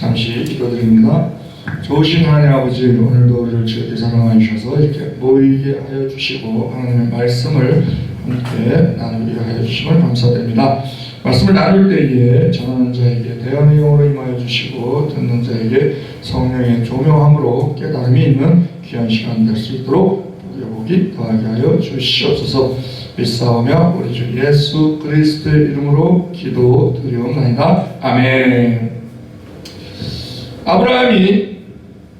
잠시 기도드립니다. 좋으신 하나님 아버지, 오늘도 우리를 주께 사랑하셔서 이렇게 모이게 하여 주시고 하나님의 말씀을 함께 나누게 하여 주심을 감사드립니다. 말씀을 나눌 때에 전하는 자에게 대언의 영으로 임하여 주시고 듣는 자에게 성령의 조명함으로 깨달음이 있는 귀한 시간 될 수 있도록 복이 더하게 하여 주시옵소서. 믿사오며 우리 주 예수 그리스도의 이름으로 기도드리옵나이다. 아멘. 아브라함이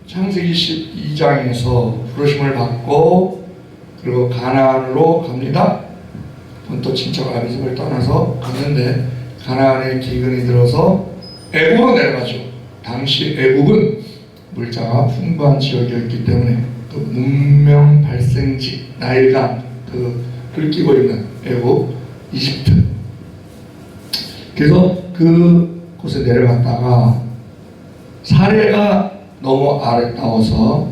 창세기 12장에서 부르심을 받고 그리고 가나안으로 갑니다. 본토 친척 아비집을 떠나서 갔는데 가나안에 기근이 들어서 애굽으로 내려가죠. 당시 애굽은 물자가 풍부한 지역이었기 때문에 그 문명 발생지 나일강 를 끼고 있는 애굽, 이집트. 그래서 그곳에 내려갔다가 사례가 너무 아름다워서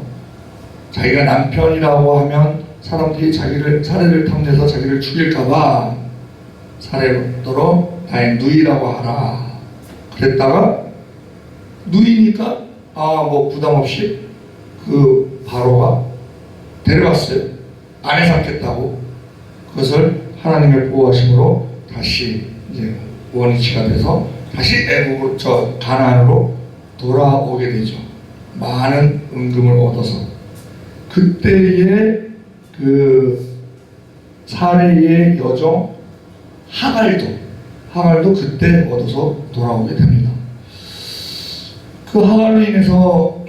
자기가 남편이라고 하면 사람들이 사례를 탐내서 자기를 죽일까봐 사례로 나의 누이라고 하라 그랬다가 누이니까 뭐 부담 없이 그 바로가 데려갔어요. 아내 삼겠다고. 그것을 하나님의 보호하심으로 다시 이제 원위치가 돼서 다시 애굽으로 가나안으로 돌아오게 되죠. 많은 은금을 얻어서 그때의 그 사례의 여종 하갈도 그때 얻어서 돌아오게 됩니다. 그 하갈로 인해서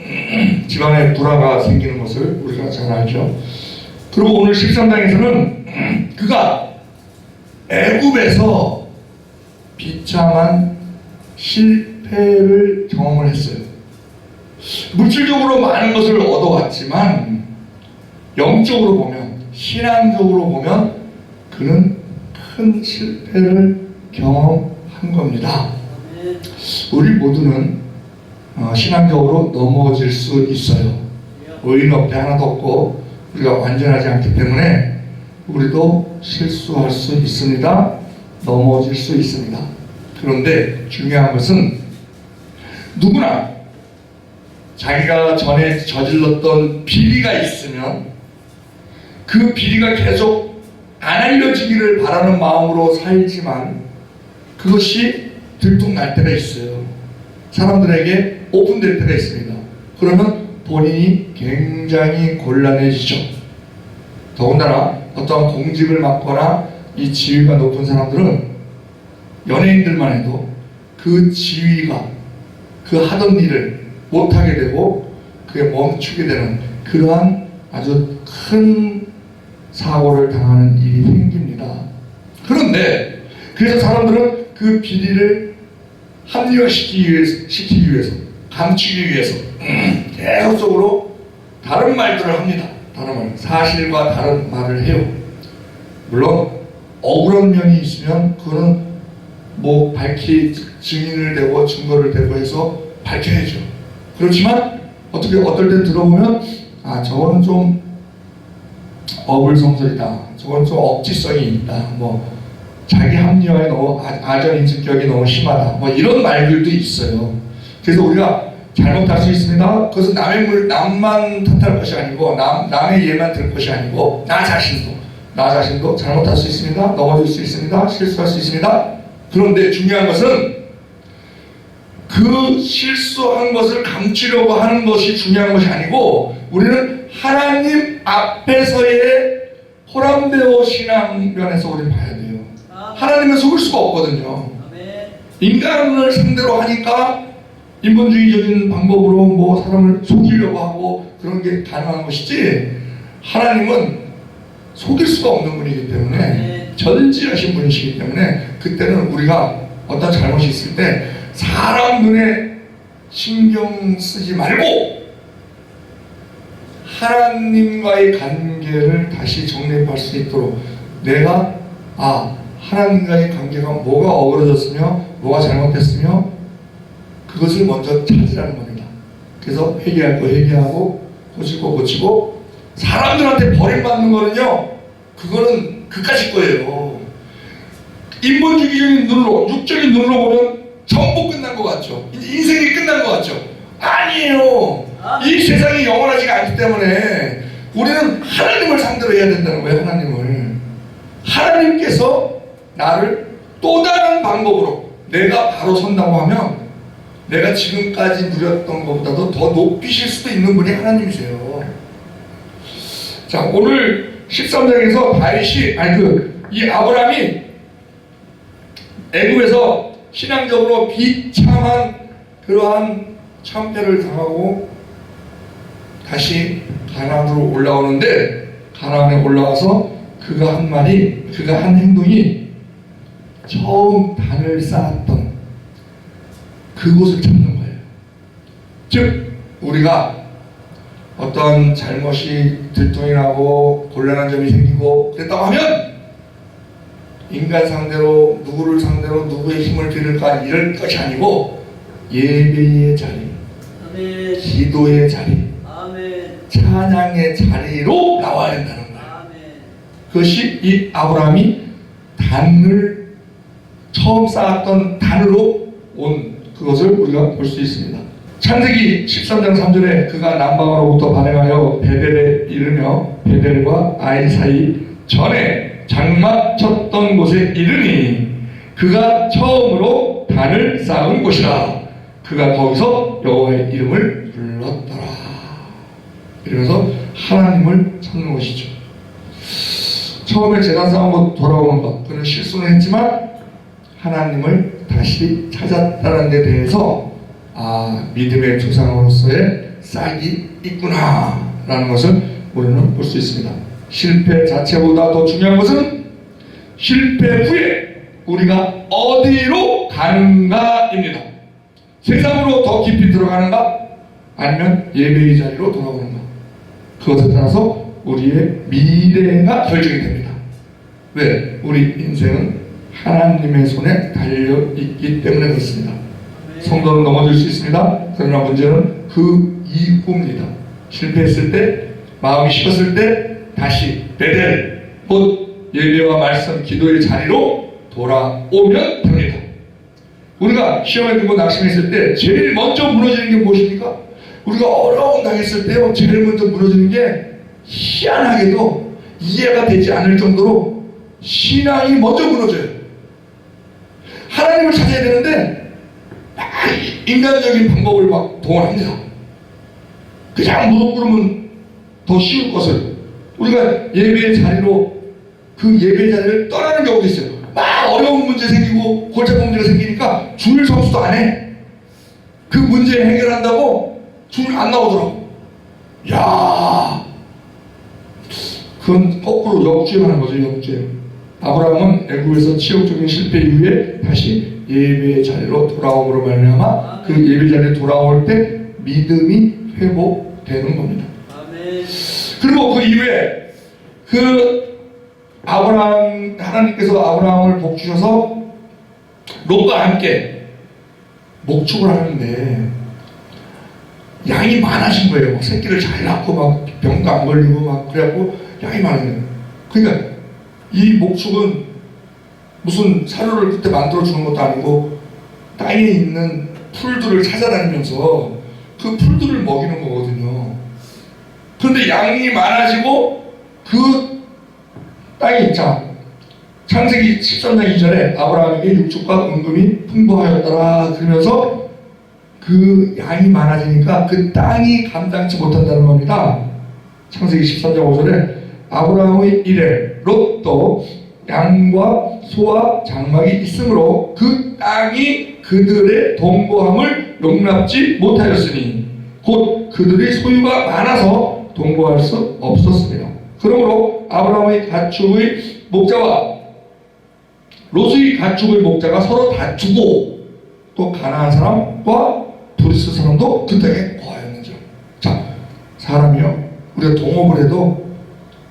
집안에 불화가 생기는 것을 우리가 잘 알죠. 그리고 오늘 13장에서는 그가 애굽에서 비참한 실패를 경험을 했어요. 물질적으로 많은 것을 얻어왔지만 영적으로 보면, 신앙적으로 보면 그는 큰 실패를 경험한 겁니다. 우리 모두는 신앙적으로 넘어질 수 있어요. 의인 없대 하나도 없고 우리가 완전하지 않기 때문에 우리도 실수할 수 있습니다. 넘어질 수 있습니다. 그런데 중요한 것은 누구나 자기가 전에 저질렀던 비리가 있으면 그 비리가 계속 안 알려지기를 바라는 마음으로 살지만 그것이 들통날 때가 있어요. 사람들에게 오픈될 때가 있습니다. 그러면 본인이 굉장히 곤란해지죠. 더군다나 어떠한 공직을 맡거나 이 지위가 높은 사람들은 연예인들만 해도 그 지위가 그 하던 일을 못하게 되고 그게 멈추게 되는 그러한 아주 큰 사고를 당하는 일이 생깁니다. 그런데 그래서 사람들은 그 비리를 합리화시키기 위해서 감추기 위해서 계속적으로 다른 말들을 합니다. 다른 말, 사실과 다른 말을 해요. 물론 억울한 면이 있으면 그거는 뭐 증인을 대고 증거를 대고 해서 밝혀야죠. 그렇지만 어떨 땐 들어보면 저거는 좀 어불성설이다. 저건 좀 억지성이 있다. 뭐 자기 합리화에 너무 아전인식격이 너무 심하다. 뭐 이런 말들도 있어요. 그래서 우리가 잘못할 수 있습니다. 그것은 남만 탓할 것이 아니고 남의 예만 들 것이 아니고 나 자신도 잘못할 수 있습니다. 넘어질 수 있습니다. 실수할 수 있습니다. 그런데 중요한 것은 그 실수한 것을 감추려고 하는 것이 중요한 것이 아니고 우리는 하나님 앞에서의 호람되어 신앙 면에서 우리는 봐야 돼요. 하나님은 속을 수가 없거든요. 인간을 상대로 하니까 인본주의적인 방법으로 뭐 사람을 속이려고 하고 그런 게 가능한 것이지 하나님은 속일 수가 없는 분이기 때문에 전지하신 분이시기 때문에 그때는 우리가 어떤 잘못이 있을 때 사람 눈에 신경 쓰지 말고 하나님과의 관계를 다시 정립할 수 있도록 내가 하나님과의 관계가 뭐가 어그러졌으며 뭐가 잘못됐으며 그것을 먼저 찾으라는 겁니다. 그래서 회개할 거 회개하고 고칠 거 고치고 사람들한테 버림받는 거는요 그거는 그까짓 거예요. 인본주의적인 눈으로 육적인 눈으로 보면 전부 끝난 것 같죠? 이제 인생이 끝난 것 같죠? 아니에요. 이 세상이 영원하지가 않기 때문에 우리는 하나님을 상대로 해야 된다는 거예요. 하나님께서 나를 또 다른 방법으로 내가 바로 선다고 하면 내가 지금까지 누렸던 것보다도 더 높이실 수도 있는 분이 하나님이세요. 자, 오늘 13장에서 이 아브라함이 애굽에서 신앙적으로 비참한 그러한 참패를 당하고 다시 가나안으로 올라오는데, 가나안에 올라와서 그가 한 행동이 처음 단을 쌓았던 그곳을 찾는 거예요. 즉 우리가 어떤 잘못이 들통이 나고 곤란한 점이 생기고 그랬다고 하면 인간 상대로, 누구를 상대로 누구의 힘을 빌을까 이럴 것이 아니고 예배의 자리, 아멘. 기도의 자리, 아멘. 찬양의 자리로 나와야 된다는 거예요. 아멘. 그것이 이 아브라함이 단을 처음 쌓았던 단으로 온 그것을 우리가 볼 수 있습니다. 창세기 13장 3절에 그가 남방으로부터 발행하여 베델에 이르며 베델과 아이 사이 전에 장막 쳤던 곳에 이르니 그가 처음으로 단을 쌓은 곳이라. 그가 거기서 여호와의 이름을 불렀더라. 이러면서 하나님을 찾는 것이죠. 처음에 제단 쌓은 돌아오는 것, 그는 실수는 했지만 하나님을 다시 찾았다는 데 대해서 믿음의 조상으로서의 싹이 있구나 라는 것을 우리는 볼 수 있습니다. 실패 자체보다 더 중요한 것은 실패 후에 우리가 어디로 가는가입니다. 세상으로 더 깊이 들어가는가 아니면 예배의 자리로 돌아오는가, 그것에 따라서 우리의 미래가 결정이 됩니다. 왜? 우리 인생은 하나님의 손에 달려있기 때문에 그렇습니다. 성도는 넘어질 수 있습니다. 그러나 문제는 그 이후입니다. 실패했을 때, 마음이 식었을 때 다시 베델, 곧 예배와 말씀, 기도의 자리로 돌아오면 됩니다. 우리가 시험에 들고 낙심했을 때 제일 먼저 무너지는 게 무엇입니까? 우리가 어려움 당했을 때요, 제일 먼저 무너지는 게 희한하게도 이해가 되지 않을 정도로 신앙이 먼저 무너져요. 하나님을 찾아야 되는데 인간적인 방법을 막 동원합니다. 그냥 무릎 꿇으면 더 쉬울 것을 우리가 예배의 자리로, 그 예배의 자리를 떠나는 경우도 있어요. 막 어려운 문제 생기고 골치 아픈 문제가 생기니까 줄 성수도 안 해. 그 문제 해결한다고 줄 안 나오더라고. 야, 그건 거꾸로 역주행하는 거죠. 역주행. 아브라함은 애굽에서 치욕적인 실패 이후에 다시 예배의 자리로 돌아옴으로 말미암아 그 예배 자리에 돌아올 때 믿음이 회복되는 겁니다. 아멘. 그리고 그 이후에 하나님께서 아브라함을 복 주셔서 롯과 함께 목축을 하는데 양이 많아진 거예요. 새끼를 잘 낳고 막 병도 안 걸리고 막 그래갖고 양이 많은 거예요. 그러니까 이 목축은 무슨 사료를 그때 만들어 주는 것도 아니고 땅에 있는 풀들을 찾아다니면서 그 풀들을 먹이는 거거든요. 그런데 양이 많아지고 그 땅에 있자. 창세기 13장 2절에 아브라함에게 육축과 은금이 풍부하였더라 그러면서 그 양이 많아지니까 그 땅이 감당치 못한다는 겁니다. 창세기 13장 5절에 아브라함의 이래 롯도 양과 소와 장막이 있으므로 그 땅이 그들의 동거함을 용납지 못하였으니 곧 그들의 소유가 많아서 동거할 수 없었으며 그러므로 아브라함의 가축의 목자와 롯의 가축의 목자가 서로 다투고 또 가나안 사람과 브리스 사람도 그 땅에 거하였는지라. 자, 사람이요, 우리가 동업을 해도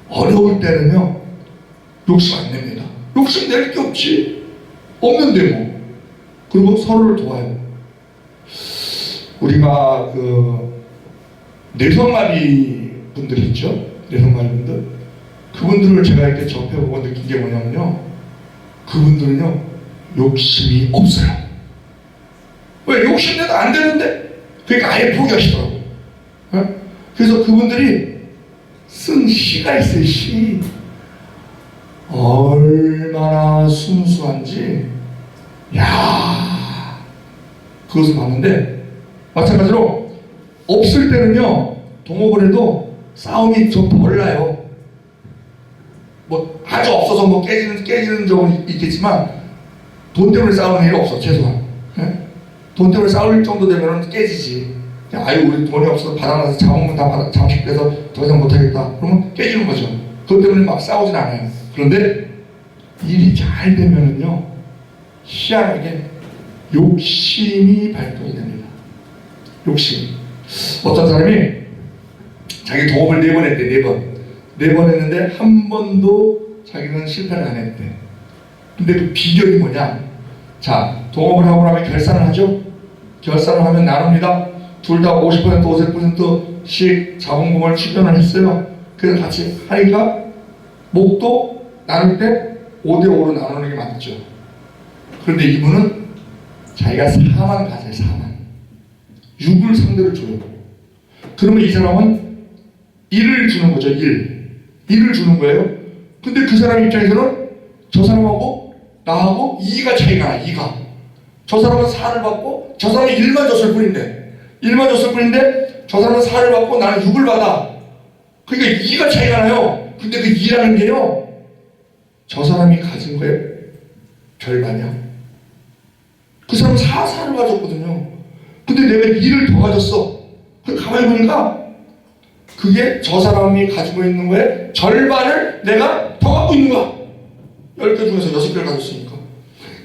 어려울 때는요 욕심 안 냅니다. 욕심 낼 게 없지, 없는데 뭐. 그리고 서로를 도와요. 우리가 내성마비 분들 있죠. 내성마비 분들, 그분들을 제가 이렇게 접해보고 느낀 게 뭐냐면요, 그분들은요 욕심이 없어요. 왜? 욕심내도 안 되는데? 그러니까 아예 포기하시더라고요. 예? 그래서 그분들이 쓴 시가 있어요. 시. 얼마나 순수한지, 야, 그것을 봤는데, 마찬가지로 없을 때는요, 동업을 해도 싸움이 좀 덜 나요. 뭐 아주 없어서 뭐 깨지는 적은 있겠지만 돈 때문에 싸우는 일이 없어. 최소한. 예? 돈 때문에 싸울 정도 되면 깨지지. 아유, 우리 돈이 없어서 바닥나서 자본금 다 잠식돼서 더 이상 못하겠다. 그러면 깨지는 거죠. 그것 때문에 막 싸우진 않아요. 그런데 일이 잘 되면은요, 희한하게 욕심이 발동이 됩니다. 욕심. 어떤 사람이 자기 동업을 4번 했대. 4번 했는데 한 번도 자기는 실패를 안 했대. 근데 그 비결이 뭐냐? 자, 동업을 하고 나면 결산을 하죠. 결산을 하면 나눕니다. 둘 다 50%, 50%씩 자본금을 출연을 했어요. 그래서 같이 하니까 목도 나눌 때 5대5로 나누는 게 맞죠. 그런데 이분은 자기가 4만 가져요. 4만. 6을 상대로 줘요. 그러면 이 사람은 1을 주는 거죠. 1을 주는 거예요. 근데 그 사람 입장에서는 저 사람하고 나하고 2가 차이가 나요. 2가. 저 사람은 4를 받고 저 사람은 1만 줬을 뿐인데 저 사람은 4를 받고 나는 6을 받아. 그러니까 2가 차이가 나요. 근데 그 2라는 게요, 저 사람이 가진 거에 절반이야. 그 사람은 4를 가졌거든요. 근데 내가 2를 더 가졌어. 가만히 보니까 그게 저 사람이 가지고 있는 거에 절반을 내가 더 갖고 있는 거야. 10개 중에서 6개를 가졌으니까.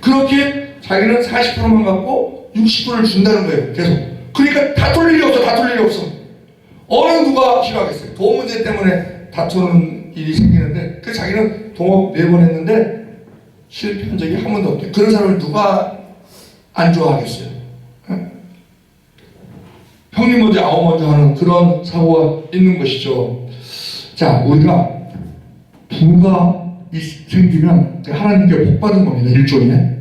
그렇게 자기는 40%만 갖고 60%를 준다는 거예요. 계속. 그러니까 다툴 일이 없어. 어느 누가 싫어하겠어요. 돈 문제 때문에 다투는 일이 생기는데, 그 자기는 동업 4번 했는데 실패한 적이 한 번도 없대. 그런 사람을 누가 안 좋아하겠어요? 네? 형님 먼저 아우 먼저 하는 그런 사고가 있는 것이죠. 자, 우리가 부가 생기면 하나님께 복 받은 겁니다. 일종의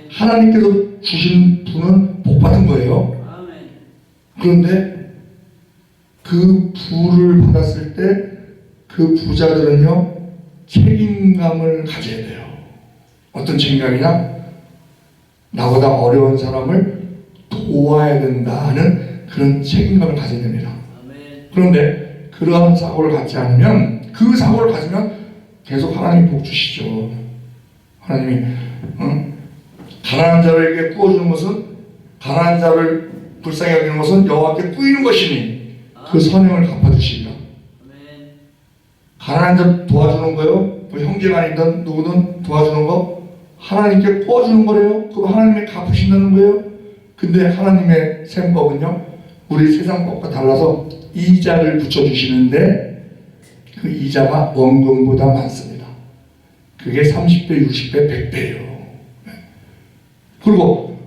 하나님께서 주신 부는 복 받은 거예요. 그런데 그 부를 받았을 때 그 부자들은요, 책임감을 가져야 돼요. 어떤 책임감이냐? 나보다 어려운 사람을 도와야 된다는 그런 책임감을 가져야 됩니다. 그런데 그러한 사고를 갖지 않으면, 그 사고를 가지면 계속 하나님이 복 주시죠. 하나님이 가난한 자에게 꾸어주는 것은, 가난한 자를 불쌍히 여기는 것은 여호와께 꾸이는 것이니 그 선행을 갚아주시리라. 가난한 자 도와주는 거요, 뭐 형제가 아니든 누구든 도와주는 거 하나님께 꾸어주는 거래요. 그거 하나님이 갚으신다는 거예요. 근데 하나님의 셈법은요, 우리 세상 법과 달라서 이자를 붙여주시는데 그 이자가 원금보다 많습니다. 그게 30배, 60배, 100배예요. 그리고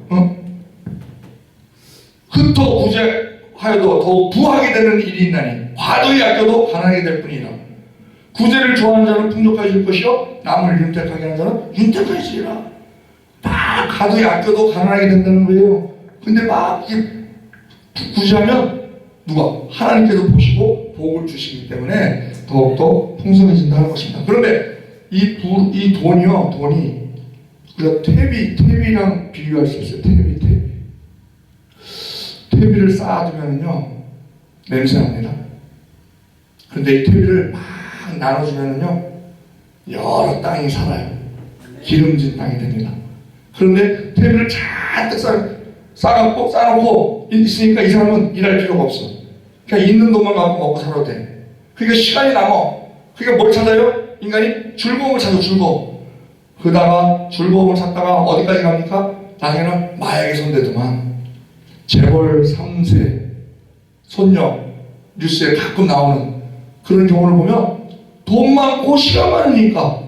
흩어 구제하여도 더욱 부하게 되는 일이 있나니 과도히 아껴도 가난하게 될 뿐이라. 구제를 좋아하는 자는 풍족해질 것이요 남을 윤택하게 하는 자는 윤택해지리라. 막 과도히 아껴도 가난하게 된다는 거예요. 근데 막 구제하면 누가? 하나님께서 보시고 복을 주시기 때문에 더욱더 풍성해진다는 것입니다. 그런데 이 돈이요, 돈이 우리가 퇴비랑 비교할 수 있어요. 퇴비를 쌓아두면요 냄새 납니다. 그런데 이 퇴비를 막 나눠주면요 여러 땅이 살아요. 기름진 땅이 됩니다. 그런데 퇴비를 잔뜩 쌓아놓고 있으니까 이 사람은 일할 필요가 없어. 그냥 있는 돈만 갖고 먹고 살아도 돼. 그러니까 시간이 남아. 그러니까 뭘 찾아요? 인간이 즐거움을 찾아. 즐거움. 그러다가 즐거움을 찾다가 어디까지 갑니까? 나중에는 마약에 손대더만. 재벌 3세 손녀 뉴스에 가끔 나오는 그런 경우를 보면 돈 많고 시간 많으니까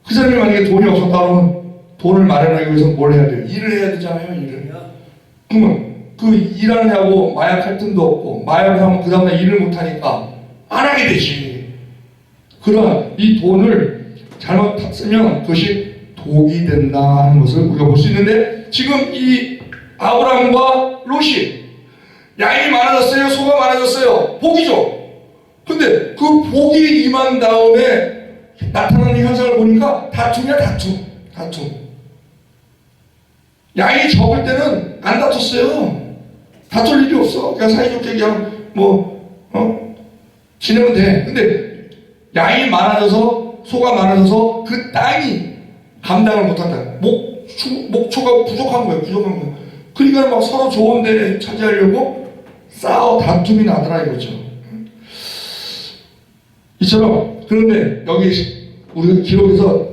그 사람이 만약에 돈이 없었다 그러면 돈을 마련하기 위해서 뭘 해야 돼요? 일을 해야 되잖아요. 일을. 그러면 그 일하느냐고 마약할 틈도 없고, 마약을 하면 그 다음날 일을 못하니까 안 하게 되지. 그러나 이 돈을 잘못 쓰면 그것이 독이 된다는 것을 우리가 볼 수 있는데, 지금 이 아브라함과 롯이 양이 많아졌어요? 소가 많아졌어요? 복이죠. 근데 그 복이 임한 다음에 나타나는 현상을 보니까 다툼이야, 다툼. 양이 적을 때는 안 다퉜어요. 다툴 일이 없어. 그냥 사이좋게 그냥 지내면 돼. 근데 양이 많아져서, 소가 많아져서 그 땅이 감당을 못한다. 목초가 부족한 거예요. 그러니까 막 서로 좋은 데 차지하려고 다툼이 나더라 이거죠. 이처럼, 그런데 여기 우리가 기록에서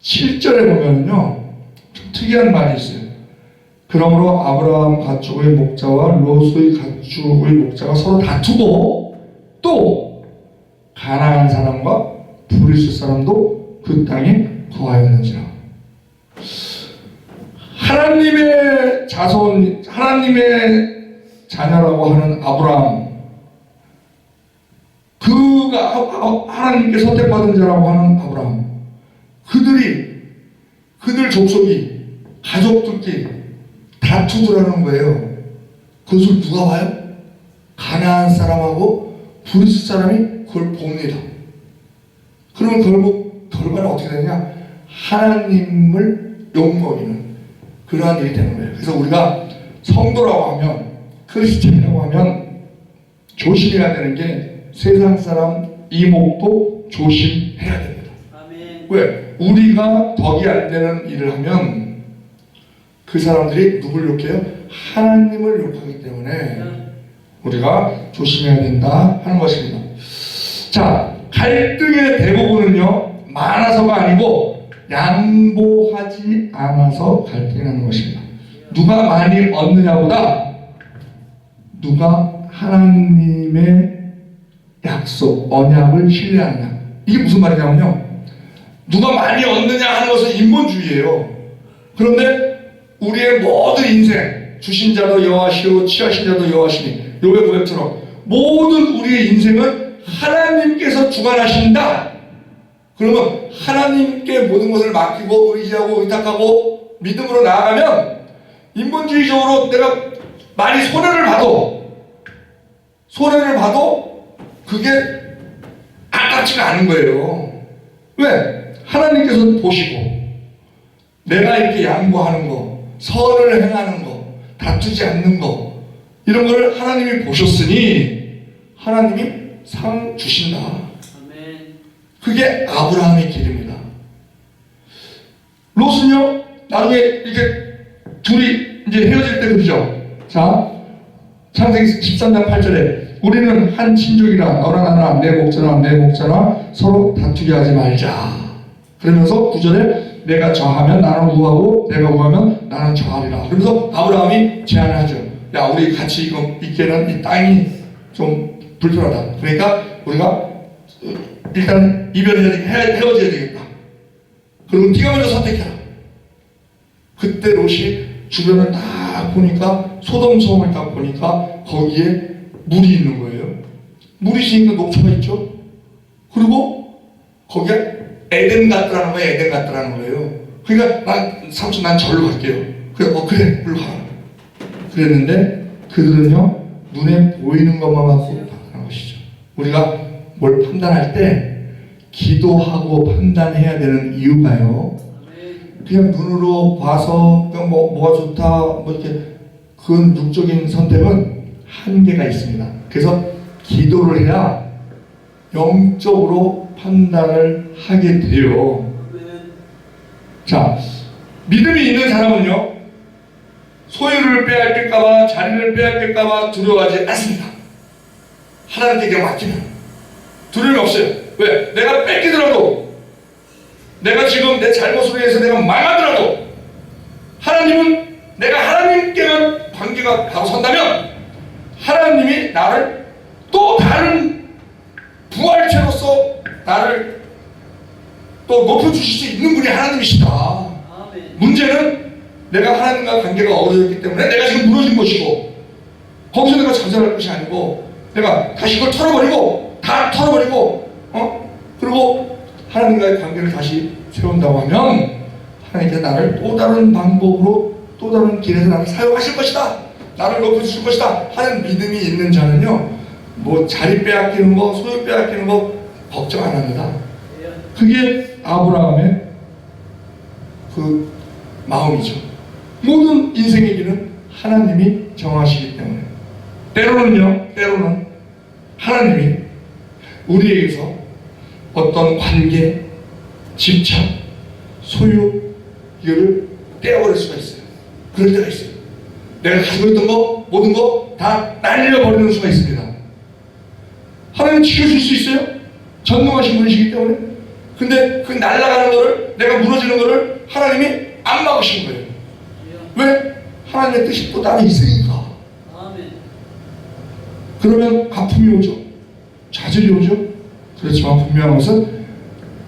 7절에 보면요, 좀 특이한 말이 있어요. 그러므로 아브라함 가축의 목자와 롯의 가축의 목자가 서로 다투고 또 가나안 사람과 브리스 사람도 그 땅에 거하였는지라. 하나님의 자손, 하나님의 자녀라고 하는 아브라함, 그가 하나님께 선택받은 자라고 하는 아브라함, 그들 족속이, 가족들끼리 다투더라는 거예요. 그것을 누가 봐요? 가나안 사람하고 브리스 사람이 그걸 봅니다. 그러면 결과는 어떻게 되냐? 하나님을 욕먹이는 그러한 일이 되는 거예요. 그래서 우리가 성도라고 하면, 크리스찬이라고 하면 조심해야 되는 게 세상 사람 이목도 조심해야 됩니다. 아멘. 왜? 우리가 덕이 안 되는 일을 하면 그 사람들이 누굴 욕해요? 하나님을 욕하기 때문에 우리가 조심해야 된다 하는 것입니다. 자, 갈등의 대부분은요, 많아서가 아니고 양보하지 않아서 갈등이 나는 것입니다. 누가 많이 얻느냐보다 누가 하나님의 약속, 언약을 신뢰하느냐. 이게 무슨 말이냐면요, 누가 많이 얻느냐 하는 것은 인본주의예요. 그런데 우리의 모든 인생, 주신 자도 여호와시오 취하신 자도 여호와시니, 욥의 고백처럼 모든 우리의 인생은 하나님께서 주관하신다. 그러면 하나님께 모든 것을 맡기고 의지하고 의탁하고 믿음으로 나아가면 인본주의적으로 내가 많이 손해를 봐도 그게 아깝지가 않은 거예요. 왜? 하나님께서 보시고 내가 이렇게 양보하는 거, 선을 행하는 거, 다투지 않는 거, 이런 걸 하나님이 보셨으니 하나님이 상 주신다. 아멘. 그게 아브라함의 길입니다. 롯은요, 나중에 이렇게 둘이 이제 헤어질 때 그러죠. 자, 창세기 13장 8절에 우리는 한 친족이라 너나 나나 내 목자나 서로 다투게 하지 말자. 그러면서 9절에 내가 저하면 나는 우하고 내가 우하면 나는 저하리라. 그러면서 아브라함이 제안을 하죠. 야, 우리 같이 있기에는 이 땅이 좀 불편하다. 그러니까 우리가 일단 헤어져야 되겠다. 그러면 네가 먼저 선택해라. 그때 롯이 주변을 딱 보니까 소돔성을 딱 보니까 거기에 물이 있는 거예요. 물이 있으니까 녹초가 있죠. 그리고 거기에 에덴 같더라는 거예요. 그러니까 삼촌 난 절로 갈게요. 그래 물로 가라. 그랬는데 그들은요, 눈에 보이는 것만 갖고 판단한 것이죠. 우리가 뭘 판단할 때 기도하고 판단해야 되는 이유가요, 그냥 눈으로 봐서 그냥 뭐가 좋다 이렇게, 그건 육적인 선택은 한계가 있습니다. 그래서 기도를 해야 영적으로 판단을 하게 돼요. 자, 믿음이 있는 사람은요, 소유를 빼앗길까봐, 자리를 빼앗길까봐 두려워하지 않습니다. 하나님께 그냥 맡기면 두려움이 없어요. 왜? 내가 뺏기더라도, 내가 지금 내 잘못으로 해서 내가 망하더라도 하나님은, 내가 하나님께만 관계가 바로 선다면 하나님이 나를 또 다른 부활체로서 나를 또 높여주실 수 있는 분이 하나님이시다. 아멘. 문제는 내가 하나님과 관계가 어려웠기 때문에 내가 지금 무너진 것이고, 거기서 내가 좌절할 것이 아니고 내가 다시 그걸 다 털어버리고 그리고 하나님과의 관계를 다시 세운다고 하면 하나님께서 나를 또 다른 방법으로 또 다른 길에서 나를 사용하실 것이다, 나를 높여주실 것이다 하는 믿음이 있는 자는요, 뭐 자리 빼앗기는 거, 소유 빼앗기는 거 걱정 안 합니다. 그게 아브라함의 그 마음이죠. 모든 인생의 길은 하나님이 정하시기 때문에, 때로는 하나님이 우리에게서 어떤 관계, 집착, 소유 이거를 떼어버릴 수가 있어요. 그럴 때가 있어요. 내가 가지고 있던 거, 모든 거 다 날려버리는 수가 있습니다. 하나님 지켜줄 수 있어요? 전능하신 분이시기 때문에. 근데 그 날아가는 거를, 내가 무너지는 거를 하나님이 안 막으신 거예요. 왜? 하나님의 뜻이 또 나에 있으니까. 아멘. 그러면 아픔이 오죠. 좌절이 오죠. 그렇지만 분명한 것은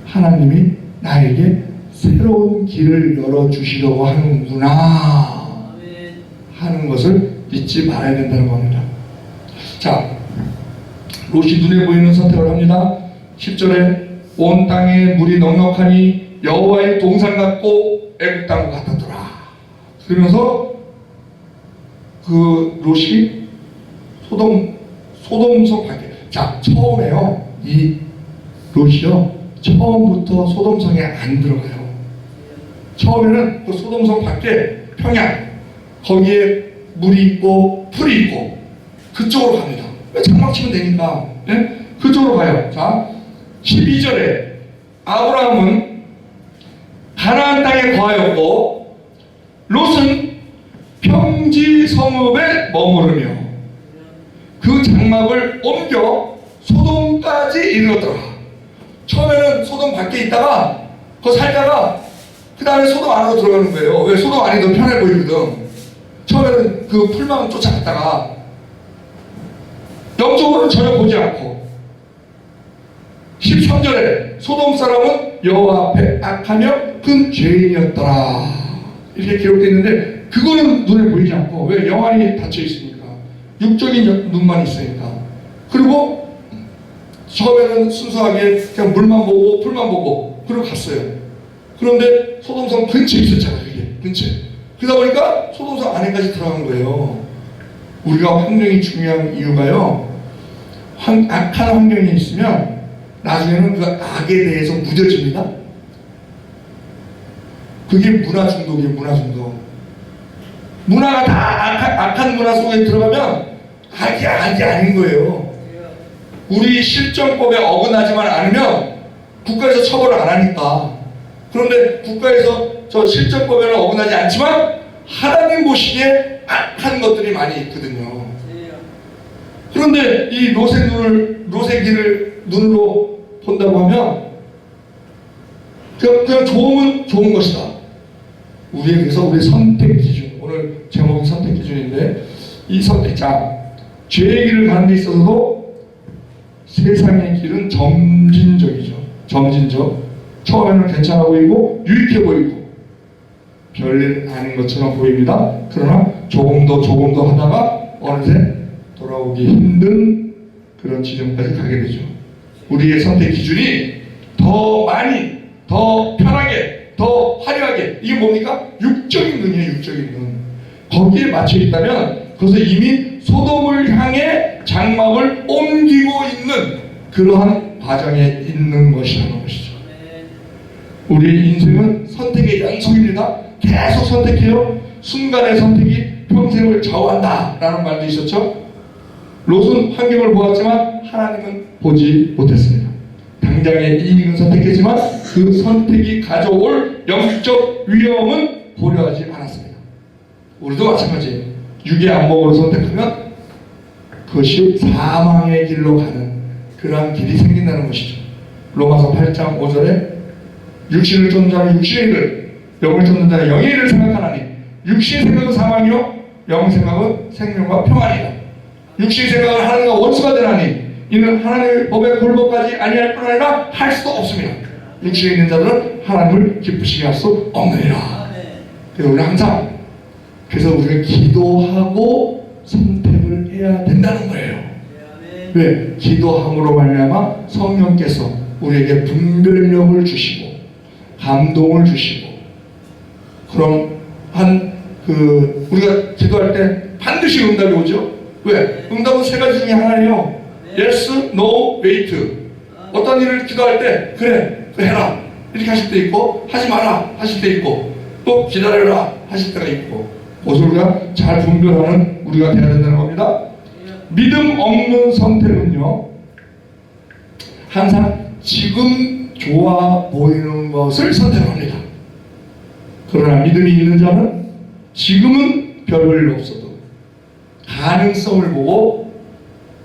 하나님이 나에게 새로운 길을 열어주시려고 하는구나 하는 것을 잊지 말아야 된다는 겁니다. 자, 롯이 눈에 보이는 선택을 합니다. 10절에 온 땅에 물이 넉넉하니 여호와의 동산 같고 애국 땅과 같았더라. 그러면서 그 롯이 소돔성 밖에, 자, 처음에요, 이 롯이요, 처음부터 소돔성에 안 들어가요. 처음에는 그 소돔성 밖에 평양, 거기에 물이 있고 풀이 있고 그쪽으로 갑니다. 장막 치면 되니까. 네? 그쪽으로 가요. 자, 12절에 아브라함은 가나안 땅에 거하였고 롯은 평지 성읍에 머무르며 그 장막을 옮겨 소돔까지 이르렀더라. 처음에는 소돔 밖에 있다가 그 살다가 그 다음에 소돔 안으로 들어가는 거예요. 왜? 소돔 안이 더 편해 보이거든. 처음에는 그 풀만 쫓아갔다가 영적으로는 전혀 보지 않고 13절에 소돔 사람은 여호와 앞에 악하며 큰 죄인이었더라 이렇게 기록되어 있는데, 그거는 눈에 보이지 않고, 왜? 영안이 닫혀 있으니까, 육적인 눈만 있으니까. 그리고 처음에는 순수하게 그냥 물만 보고 풀만 보고 그러고 갔어요. 그런데 소돔성 근처에 있었잖아요. 이게 근처에. 그러다 보니까 소돔성 안에까지 들어간 거예요. 우리가 환경이 중요한 이유가요, 악한 환경에 있으면 나중에는 그 악에 대해서 무뎌집니다. 그게 문화 중독이에요. 문화 중독. 문화가 다 악한 문화 속에 들어가면 악이 아닌 거예요. 우리 실정법에 어긋나지만 않으면 국가에서 처벌을 안 하니까. 그런데 국가에서 저 실정법에는 어긋나지 않지만 하나님 보시기에 악한 것들이 많이 있거든요. 그런데 이 롯의 길을 눈으로 본다고 하면 그냥 좋으면 좋은 것이다. 우리에게서 우리 선택 기준, 오늘 제목이 선택 기준인데, 이 선택자, 죄의 길을 가는 데 있어서도 세상의 길은 점진적이죠. 점진적. 처음에는 괜찮아 보이고 유익해 보이고 별일 아닌 것처럼 보입니다. 그러나 조금 더 하다가 어느새 돌아오기 힘든 그런 지점까지 가게 되죠. 우리의 선택 기준이 더 많이, 더 편하게, 더 화려하게, 이게 뭡니까? 육적인 눈이에요. 육적인 눈. 거기에 맞춰 있다면 그것은 이미 소돔을 향해 장막을 옮기고 있는 그러한 과정에 있는 것이라는 것이죠. 우리 인생은 선택의 연속입니다. 계속 선택해요. 순간의 선택이 평생을 좌우한다 라는 말도 있었죠. 롯은 환경을 보았지만 하나님은 보지 못했습니다. 당장의 이익은 선택했지만 그 선택이 가져올 영적 위험은 고려하지 않았습니다. 우리도 마찬가지예요. 육의 안목으로 선택하면 그것이 사망의 길로 가는 그러한 길이 생긴다는 것이죠. 로마서 8장 5절에 육신을 쫓는 자는 육신의 일을, 영을 쫓는 자는 영의 일을 생각하나니 육신의 생각은 사망이요 영 생각은 생명과 평안이다. 육신의 생각은 하나님과 원수가 되나니 이는 하나님의 법에 굴복하지 아니할 뿐 아니라 할 수도 없습니다. 육신에 있는 자들은 하나님을 기쁘시게 할 수 없느니라. 그래서 우리는 항상, 그래서 우리가 기도하고 선택을 해야 된다는 거예요. 왜? 기도함으로 말미암아 성령께서 우리에게 분별력을 주시고 감동을 주시고 그런 한 우리가 기도할 때 반드시 응답이 오죠. 왜? 응답은 세 가지 중에 하나예요. Yes, No, Wait. 어떤 일을 기도할 때 그래, 그 해라 이렇게 하실 때 있고, 하지 마라 하실 때 있고, 또 기다려라 하실 때가 있고, 그것을 우리가 잘 분별하는 우리가 돼야 된다는 겁니다. 믿음 없는 선택은요, 항상 지금 좋아 보이는 것을 선택합니다. 그러나 믿음이 있는 자는 지금은 별일 없어도 가능성을 보고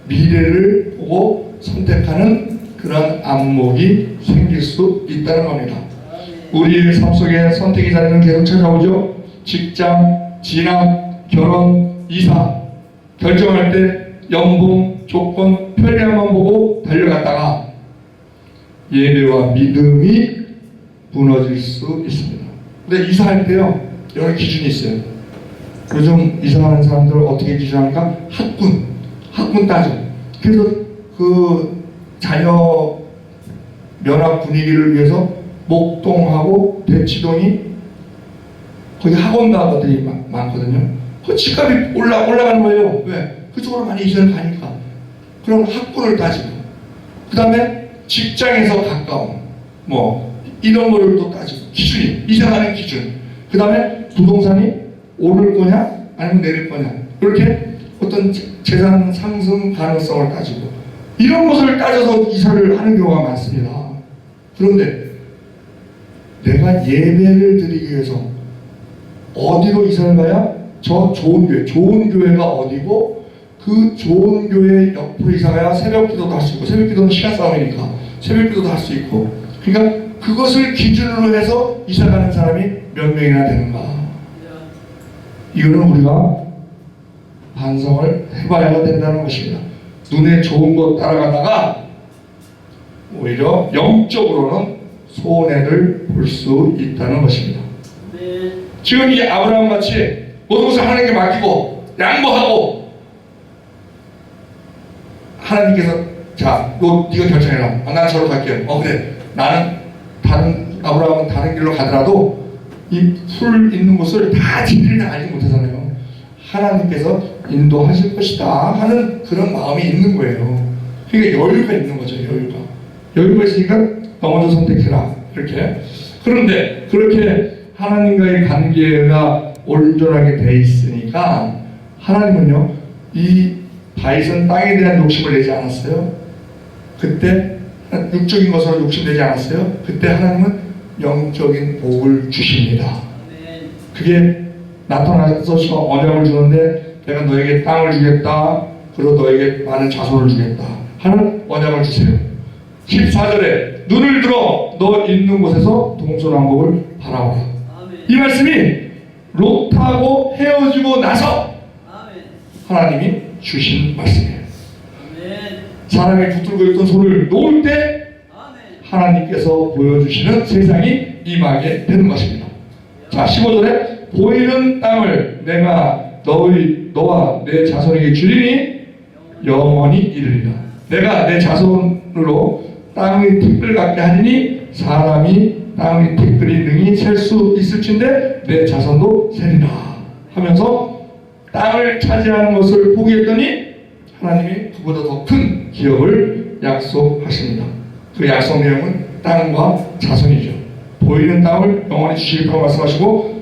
미래를 보고 선택하는 그런 안목이 생길 수 있다는 겁니다. 우리의 삶 속에 선택의 자리는 계속 찾아오죠. 직장, 진학, 결혼, 이사 결정할 때 연봉, 조건, 편리함만 보고 달려갔다가 예배와 믿음이 무너질 수 있습니다. 근데 이사할 때요, 여러 기준이 있어요. 요즘 이사하는 사람들 어떻게 기준합니까? 학군 따져. 그래서 그 자녀 면학 분위기를 위해서 목동하고 대치동이 거기 학원가들이 많거든요. 그 집값이 올라가는 거예요. 왜? 그쪽으로 많이 이사를 가니까. 그럼 학군을 따지고, 그 다음에 직장에서 가까운 뭐 이런 거를 또 따지고, 기준이 이사가는 기준. 그 다음에 부동산이 오를 거냐 아니면 내릴 거냐, 이렇게 어떤 재산 상승 가능성을 따지고 이런 것을 따져서 이사를 하는 경우가 많습니다. 그런데 내가 예배를 드리기 위해서 어디로 이사를 가야 저 좋은 교회가 어디고, 그 좋은 교회 옆으로 이사가야 새벽 기도도 할 수 있고, 새벽 기도는 시간 싸움이니까 새벽 기도도 할 수 있고, 그러니까 그것을 기준으로 해서 이사가는 사람이 몇 명이나 되는가, 이거는 우리가 반성을 해봐야 된다는 것입니다. 눈에 좋은 것 따라가다가 오히려 영적으로는 손해를 볼 수 있다는 것입니다. 지금 이 아브라함 같이 모든 것을 하나님께 맡기고 양보하고, 하나님께서 자, 너 네가 결정해라. 난 저로 갈게요. 그래. 나는 아브라함은 다른 길로 가더라도 이 풀 있는 곳을 다 지리를 알지 못하잖아요. 하나님께서 인도하실 것이다 하는 그런 마음이 있는 거예요. 그러니까 여유가 있는 거죠. 여유가 있으니까 너 먼저 선택해라, 이렇게. 그런데 그렇게 하나님과의 관계가 온전하게 돼 있으니까 하나님은요, 이 다윗은 땅에 대한 욕심을 내지 않았어요. 그때 육적인 것으로 욕심내지 않았어요. 그때 하나님은 영적인 복을 주십니다. 그게 나타나서 언약을 주는데, 내가 너에게 땅을 주겠다, 그리고 너에게 많은 자손을 주겠다 하는 언약을 주세요. 14절에 눈을 들어 너 있는 곳에서 동서남북을 바라보라. 이 말씀이 롯하고 헤어지고 나서 하나님이 주신 말씀이에요. 사람이 붙들고 있던 손을 놓을 때 하나님께서 보여주시는 세상이 임하게 되는 것입니다. 자, 15절에 보이는 땅을 내가 너와 내 자손에게 주리니 영원히 이르리라. 내가 내 자손으로 땅의 티끌 같게 하리니 사람이 땅의 티끌이 능히 셀 수 있을진데 내 자손도 세리라 하면서 땅을 차지하는 것을 포기했더니 하나님이 그보다 더 큰 기업을 약속하십니다. 그 약속 내용은 땅과 자손이죠. 보이는 땅을 영원히 주시겠다고 말씀하시고,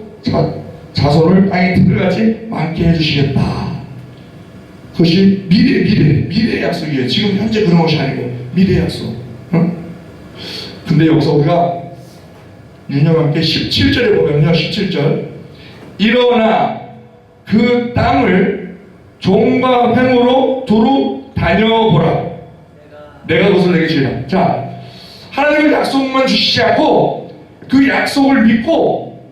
자손을 땅의 티끌같이 많게 해주시겠다. 그것이 미래의 약속이에요. 지금 현재 그런 것이 아니고 미래의 약속. 근데 여기서 우리가 유념할 게 17절에 보면요, 17절 일어나 그 땅을 종과 횡으로 두루 다녀보라. 내가 그것을 내게 주리라. 자, 하나님의 약속만 주시지 않고 그 약속을 믿고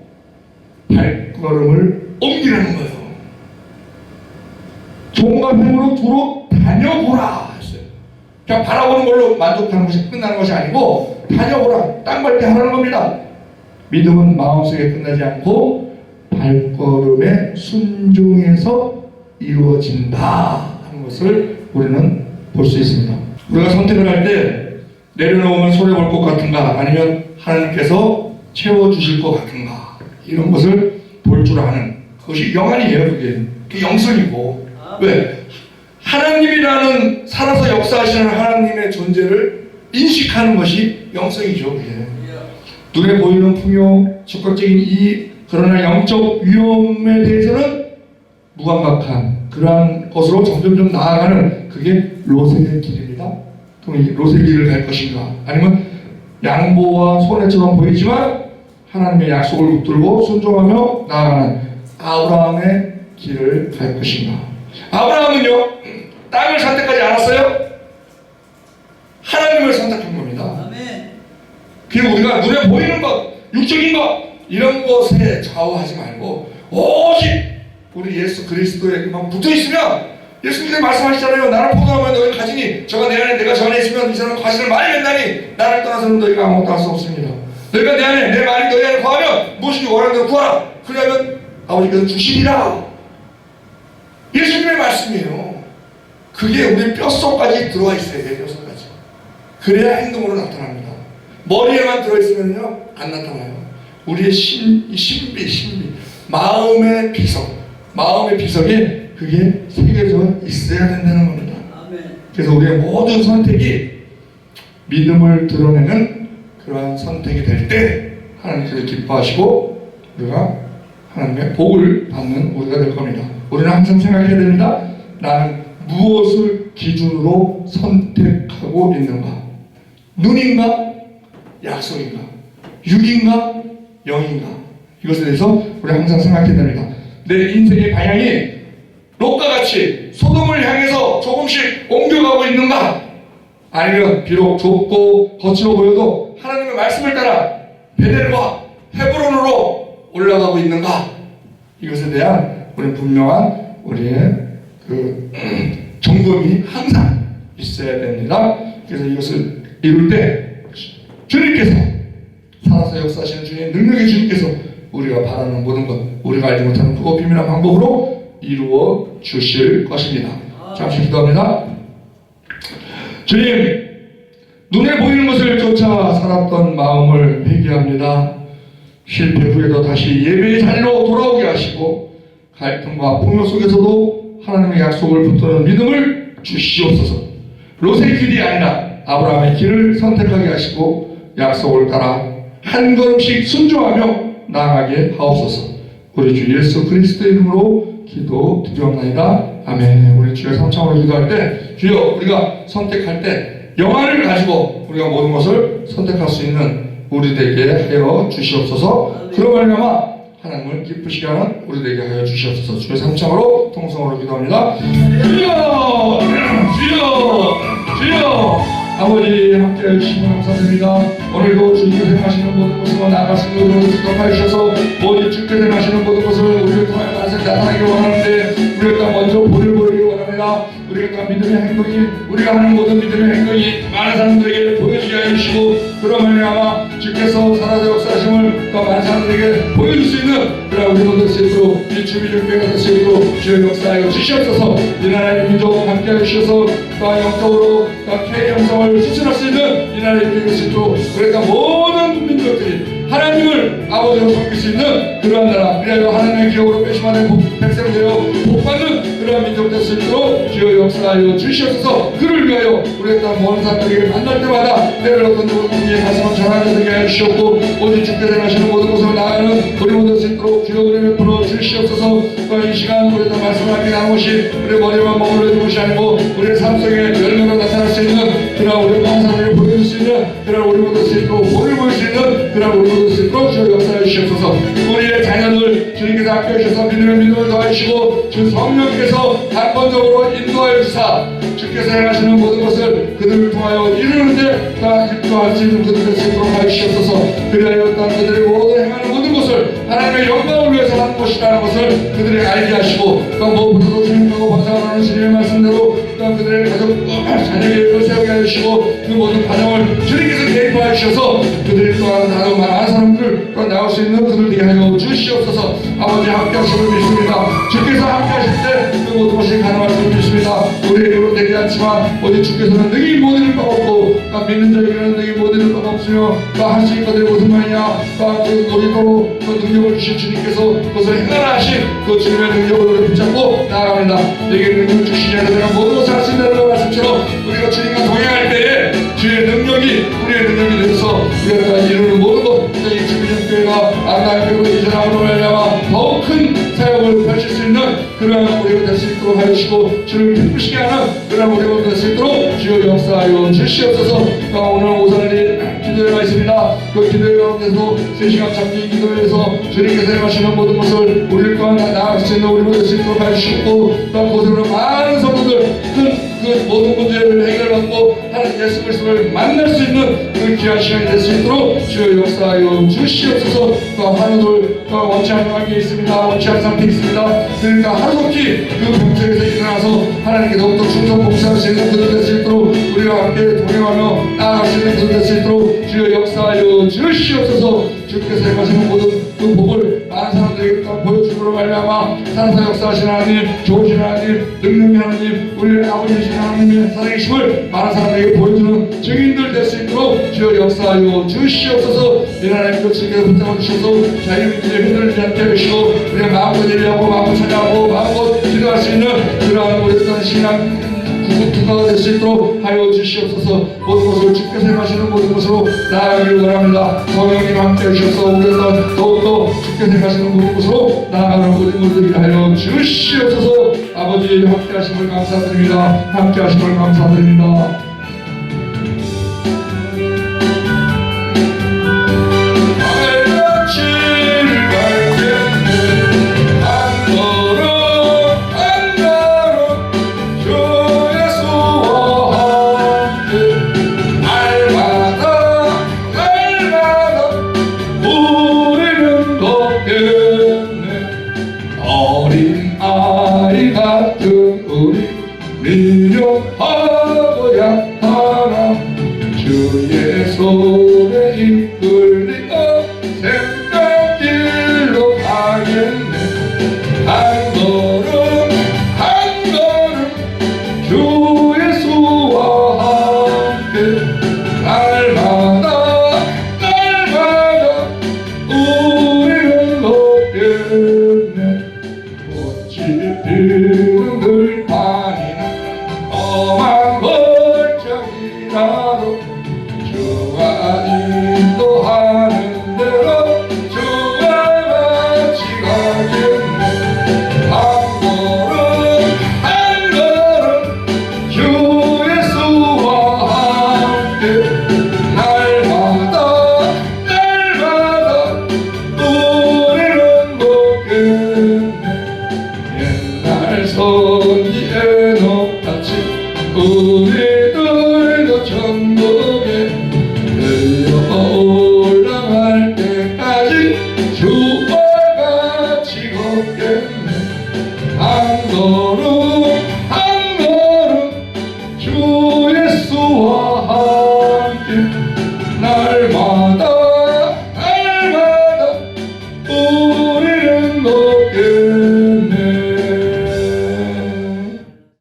발걸음을 옮기라는 거예요. 종과 횡으로 두루 다녀보라 했어요. 그냥 바라보는 걸로 만족하는 것이 끝나는 것이 아니고 다녀보라, 땅 밟게 하라는 겁니다. 믿음은 마음속에 끝나지 않고 발걸음에 순종해서 이루어진다 하는 것을 우리는 볼 수 있습니다. 우리가 선택을 할 때 내려놓으면 손해볼 것 같은가, 아니면 하나님께서 채워주실 것 같은가, 이런 것을 볼 줄 아는, 그 그것이 영안이에요. 그게 영성이고. 왜? 하나님이라는 살아서 역사하시는 하나님의 존재를 인식하는 것이 영성이죠. 그게. 눈에 보이는 풍요, 즉각적인 이익, 그러나 영적 위험에 대해서는 무감각한 그러한 것으로 점점점 나아가는 그게 로세의 길입니다. 그럼 이 로세의 길을 갈 것인가? 아니면 양보와 손해처럼 보이지만 하나님의 약속을 붙들고 순종하며 나아가는 아브라함의 길을 갈 것인가? 아브라함은요, 땅을 선택하지 않았어요. 하나님을 선택한 겁니다. 그리고 우리가 눈에 보이는 것, 육적인 것 이런 것에 좌우하지 말고 오직 우리 예수 그리스도에게만 붙어있으면 예수님께서 말씀하시잖아요. 나는 포도나무에 너희 가지니 저가 내 안에 내가 저 안에 있으면 이 사람은 과실을 많이 맺나니 나를 떠나서는 너희가 아무것도 할 수 없습니다. 너희가 내 안에 내 말이 너희 안에 거하면 무엇이든지 원하는 대로 구하라. 그러면 아버지께서 주시리라. 예수님의 말씀이에요. 그게 우리 뼛속까지 들어와 있어야 돼요. 뼛속까지. 그래야 행동으로 나타납니다. 머리에만 들어있으면요 안 나타나요. 우리의 신비 마음의 비석에 그게 새겨져 있어야 된다는 겁니다. 그래서 우리의 모든 선택이 믿음을 드러내는 그러한 선택이 될 때 하나님께서 기뻐하시고 우리가 하나님의 복을 받는 우리가 될 겁니다. 우리는 항상 생각해야 됩니다. 나는 무엇을 기준으로 선택하고 있는가? 눈인가? 약속인가? 육인가? 영인가? 이것에 대해서 우리 항상 생각해야 됩니다. 내 인생의 방향이 롯과 같이 소돔을 향해서 조금씩 옮겨가고 있는가? 아니면 비록 좁고 거칠어 보여도 하나님의 말씀을 따라 베델과 헤브론으로 올라가고 있는가? 이것에 대한 우리 분명한 우리의 그 점검이 항상 있어야 됩니다. 그래서 이것을 이룰 때 주님께서 살아서 역사하시는 주님 능력의 주님께서 우리가 바라는 모든 것 우리가 알지 못하는 크고 비밀한 방법으로 이루어 주실 것입니다. 잠시 기도합니다. 주님, 눈에 보이는 것을 쫓아 살았던 마음을 회개합니다. 실패 후에도 다시 예배의 자리로 돌아오게 하시고 갈등과 풍요 속에서도 하나님의 약속을 붙드는 믿음을 주시옵소서. 롯의 길이 아니라 아브라함의 길을 선택하게 하시고 약속을 따라 한 걸음씩 순종하며 나아가게 하옵소서. 우리 주 예수 그리스도의 이름으로 기도드리옵나이다. 아멘. 우리 주여 삼창으로 기도할 때 주여 우리가 선택할 때 영안을 가지고 우리가 모든 것을 선택할 수 있는 우리들에게 하여 주시옵소서. 그로 말미암아 하나님을 기쁘시게 하는 우리들에게 하여 주시옵소서. 주여 삼창으로 통성으로 기도합니다. 주여 주여 아버지 함께 해주시면 감사드립니다. 오늘도 주님께서 행하시는 모든 것으로 나아갔으며 우리를 수독하여 주셔서 모든 주께서 행하시는 모든 것을 우리를 통하여 나타나기를 원하는데 우리가 먼저 본을 보이기를 원합니다. 우리가 믿음의 행동이 우리가 하는 모든 믿음의 행동이 많은 사람들에게 보여주게 해주시고 그런 말미암아 주께서 살아서 역사하심을 더 많은 사람들에게 보여줄 수 있는 그런 우리 모든 것으로 이 주민을 빼앗을 수 있도록 주의 역사하여 주시옵소서. 이 나라의 민족 함께 해주셔서 또 영적으로 또 K 형성을 추진할 수 있는 이 나라의 민족을 수 있도록 우리가 모든 민족들이 하나님을 아버지로 섬길 수 있는 그러한 나라 그리하여 하나님의 기업으로 배심하는 백성이 되어 복받는 그러한 민족 될 수 있도록 주여 역사하여 주시옵소서. 그를 위하여 우리의 땅 모든 사람들에게 만날 때마다 때를 어떤 누구의 가슴을 전하는 되게 해주시옵고 오직 주께서 행하시는 모든 것을 나아가는 우리 모두 수 있도록 주여 우리를 풀어 주시옵소서. 또 이 시간 우리의 말씀을 함께 나누는 것이 우리의 머리만 머무르는 것이 아니고 우리의 삶 속에 열매로 나타날 수 있는 그러한 우리의 방사를 보여줄 수 있는 그러한 우리 모두 수 있도록 본을 보일 수 있는 그러한 우리 모두 수 있도록 주여 역사해 주시옵소서. 우리의 자녀들 주님께서 아껴 주셔서 믿음을 더하시고 주 성령께서 한번적으로 인도하여 주사 주께서 행하시는 모든 것을 그들을 통하여 이루는데 다 입도할 수 있는 그들을 수 있도록 하여 주시옵소서. 그리하여 또 그들의 모든 행하는 모든 것을 하나님의 영광을 위해서 하는 것이라는 것을 그들에게 알게 하시고 또 무엇보다도 주님하고 번성하는 주님의 말씀대로 또 그들의 가족 자녀를 세우게 하시고 그 모든 과정을 주님께서 개입하여 주셔서 그들이 또한 나도 많은 사람들 또 나올 수 있는 그들 되게 하여 주시옵소서. 아버지 함께 하심을 믿습니다. 주께서 함께 하실 때 그 모든 것이 가능할 줄 믿습니다. 우리의 힘으로 되지 않지만 오직 주께서는 능히 모든 일 없고 믿는 자에게는 능히 모든 일 없으며 하실 것들이 무슨 말이냐 그 우리도 그 능력을 주신 주님께서 그것을 행하라 하신 그 주님의 능력을 우리 붙잡고 나아갑니다. 내게 능력 주시니 내가 모든 것을 할 수 있다는 말씀처럼 우리가 주님과 동행할 때에 주의 능력이 우리의 능력이 되어서 우리가 이루는 모든 것 이 주민교회가 아름다운 교회로 이전함으로 말미암아 더욱 큰 사역을 펼칠 수 있는 그러한 우리가 될 수 있도록 하시고 주를 기쁘시게 하는 그러한 우리가 될 수 있도록 주여 역사하여 주시옵소서. 오늘 오전에 기도회가 있습니다. 그 기도회 가운데서 3시간 잠기 기도회에서 주님께서 행하시는 모든 것을 우리 또한 나아갈 수 있는 우리가 될 수 있도록 하시고 또 그것으로 많은 성도들 그 모든 문제를 해결받고 하나님 예수 그리스도를 만날 수 있는 그 귀한 시간이 될 수 있도록 주여 역사하여 주시옵소서. 또 하루들 또 원치 않는 관계에 있습니다. 원치 않는 상태에 있습니다. 그러니까 하루속히 그 병책에서 일어나서 하나님께 더욱더 충성 봉사할 수 있는 그들 될 수 있도록 우리가 함께 동행하며 나아갈 수 있는 그들 될 수 있도록 주여 역사하여 주시옵소서. 주께서 행하시는 모든 그 복을 많은 사람들에게 보여주므로 말미암아 산사 역사하시는 하나님, 좋으신 하나님, 능력의 하나님, 우리 아버지이신 하나님의 살아계심을 많은 사람들에게 보여주는 증인들 될 수 있도록 주여 역사하여 주시옵소서. 이 하나님 그 주께서 붙잡아 주셔서 자유민주주의 흔들리지 않게 하시고 우리가 마음껏 예배하고 마음껏 찬양하고 마음껏 기도할 수 있는 그러한 우리 어떤 신앙 구가가 될 수 있도록 하여 주시옵소서. 모든 것을 주께서 행하시는 모든 것으로 나아가기를 원합니다. 성령님 함께 해주셔서 우리가 더욱더 주께서 행하시는 모든 것으로 나아가는 모든 것들이 하여 주시옵소서. 아버지 함께 하심을 감사드립니다. 함께 하심을 감사드립니다. 어린아이 같은 우리 미련하고 약하나 주의 손에 이끌리어 생명길로 가겠네. 한 걸음 한 걸음 주 예수와 함께 날마다 날마다 우리는 걷겠네. 꽃이 피는 들판이나